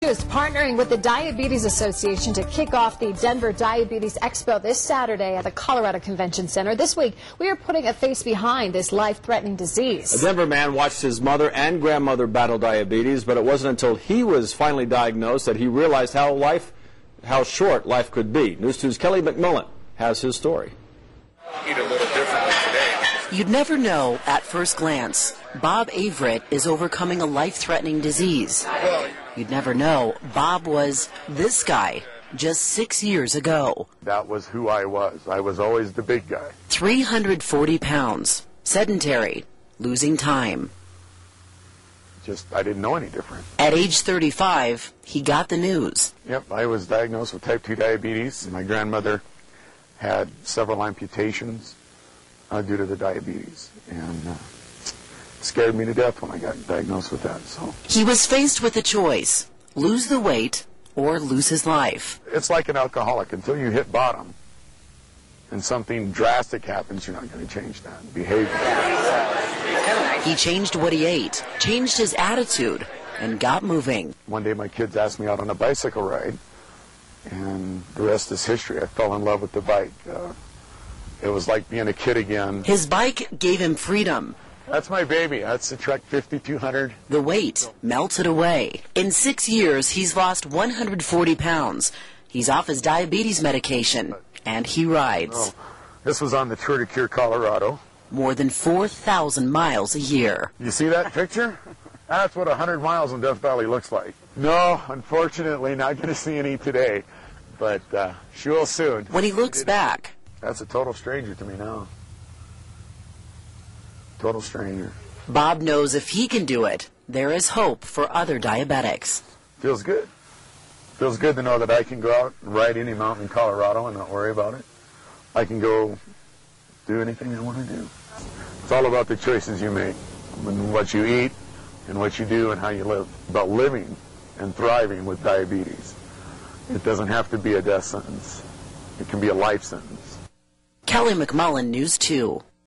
Is partnering with the Diabetes Association to kick off the Denver Diabetes Expo this Saturday at the Colorado Convention Center. This week, we are putting a face behind this life-threatening disease. A Denver man watched his mother and grandmother battle diabetes, but it wasn't until he was finally diagnosed that he realized how short life could be. News 2's Kelly McMullen has his story. Eat a little differently today. You'd never know at first glance. Bob Averett is overcoming a life-threatening disease. You'd never know Bob was this guy just 6 years ago. That was who I was. I was always the big guy. 340 pounds, sedentary, losing time. I didn't know any different. At age 35, he got the news. Yep, I was diagnosed with type 2 diabetes. My grandmother had several amputations due to the diabetes, and scared me to death when I got diagnosed with that. So he was faced with a choice: lose the weight or lose his life. It's like an alcoholic. Until you hit bottom and something drastic happens, you're not going to change that behavior. He changed what he ate, changed his attitude, and got moving. One day my kids asked me out on a bicycle ride, and the rest is history. I fell in love with the bike. It was like being a kid again. His bike gave him freedom. That's my baby. That's the Trek 5200. The weight melted away. In 6 years, he's lost 140 pounds. He's off his diabetes medication, and he rides. Oh, this was on the Tour de Cure, Colorado. More than 4,000 miles a year. You see that picture? That's what 100 miles in Death Valley looks like. No, unfortunately, not going to see any today, but she will soon. When he looks back, that's a total stranger to me now. Total stranger. Bob knows if he can do it, there is hope for other diabetics. Feels good. Feels good to know that I can go out and ride any mountain in Colorado and not worry about it. I can go do anything I want to do. It's all about the choices you make, and what you eat, and what you do, and how you live. About living and thriving with diabetes. It doesn't have to be a death sentence. It can be a life sentence. Kelly McMullen, News 2.